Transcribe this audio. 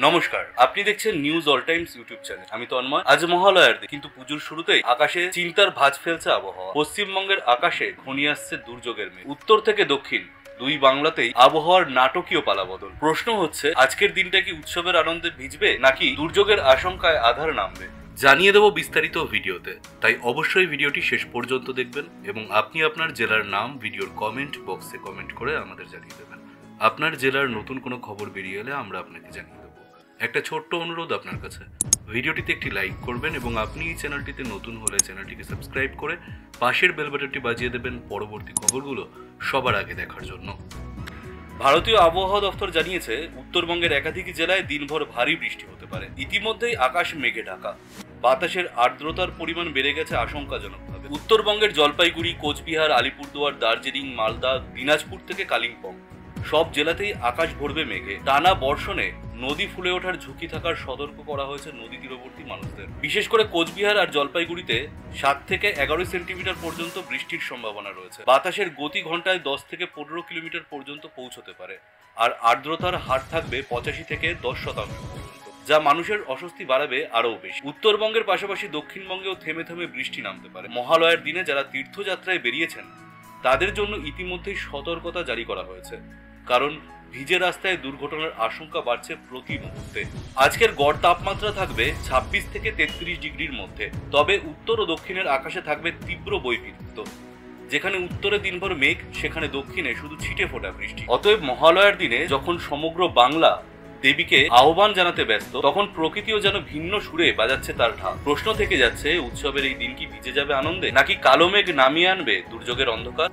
নমস্কার, আপনি দেখছেন news all Times YouTube channel. আমি তন্ময়। আজ মহালয়ার দিন, কিন্তু পুজোর শুরুতেই আকাশে চিন্তার ভাঁজ ফেলছে আবহাওয়া। পশ্চিমবঙ্গের আকাশে ঘনিয়ে আসছে দুর্যোগের মেঘ। উত্তর থেকে দক্ষিণ দুই বাংলাতেই আবহাওয়ার নাটকীয় পালাবদল। প্রশ্ন হচ্ছে, আজকের দিনটা কি উৎসবের আনন্দে ভিজবে নাকি দুর্যোগের আশঙ্কায় আধার নামবে? জানিয়ে দেবো বিস্তারিত ভিডিওতে, তাই অবশ্যই ভিডিওটি শেষ পর্যন্ত দেখবেন এবং আপনি আপনার জেলার নাম ভিডিওর কমেন্ট বক্সে কমেন্ট করে আমাদের জানিয়ে দেবেন। আপনার জেলার নতুন কোনো খবর বেরিয়ে এলে আমরা আপনাকে জানিয়ে দেবো। একটা ছোট্ট অনুরোধ আপনার কাছে, ভিডিওটিতে একটি লাইক করবেন এবং আপনি এই চ্যানেলটিতে নতুন হলে চ্যানেলটিকে সাবস্ক্রাইব করে পাশের বেল বাটনটি বাজিয়ে দেবেন পরবর্তী খবরগুলো সবার আগে দেখার জন্য। ভারতীয় আবহাওয়া দফতর জানিয়েছে, উত্তরবঙ্গের একাধিক জেলায় দিনভর ভারী বৃষ্টি হতে পারে। ইতিমধ্যেই আকাশ মেঘে ঢাকা, বাতাসের আর্দ্রতার পরিমাণ বেড়ে গেছে আশঙ্কাজনকভাবে। উত্তরবঙ্গের জলপাইগুড়ি, কোচবিহার, আলিপুরদুয়ার, দার্জিলিং, মালদা, দিনাজপুর থেকে কালিম্পং সব জেলাতেই আকাশ ভরবে মেঘে। টানা বর্ষণে নদী ফুলে ওঠার ঝুঁকি থাকার সতর্ক করা হয়েছে নদী তীরবর্তী মানুষদের। বিশেষ করে কোচবিহার আর জলপাইগুড়িতে 7 থেকে 11 সেন্টিমিটার পর্যন্ত বৃষ্টির সম্ভাবনা রয়েছে। বাতাসের গতি ঘন্টায় 10 থেকে 15 কিলোমিটার পর্যন্ত পৌঁছতে পারে, আর আর্দ্রতার হার থাকবে 85 থেকে 10% পর্যন্ত, যা মানুষের অস্বস্তি বাড়াবে আরও বেশি। উত্তরবঙ্গের পাশাপাশি দক্ষিণবঙ্গেও থেমে থেমে বৃষ্টি নামতে পারে। মহালয়ার দিনে যারা তীর্থযাত্রায় বেরিয়েছেন তাদের জন্য ইতিমধ্যেই সতর্কতা জারি করা হয়েছে, কারণ ভিজে রাস্তায় দুর্ঘটনার আশঙ্কা বাড়ছে প্রতি মুহূর্তে। আজকের গড় তাপমাত্রা থাকবে 26 থেকে 33 ডিগ্রির মধ্যে। তবে উত্তর ও দক্ষিণের আকাশে থাকবে তীব্র বৈপরীত্য। যেখানে উত্তরে দিনভর মেঘ, সেখানে দক্ষিণে শুধু ছিটে ফোটা বৃষ্টি। অতএব মহালয়ার দিনে যখন সমগ্র বাংলা দেবীকে আহ্বান জানাতে ব্যস্ত, তখন প্রকৃতিও যেন ভিন্ন সুরে বাজাচ্ছে তার ঢাক। প্রশ্ন থেকে যাচ্ছে, উৎসবের এই দিন কি ভিজে যাবে আনন্দে নাকি কালো মেঘ নামিয়ে আনবে দুর্যোগের অন্ধকার?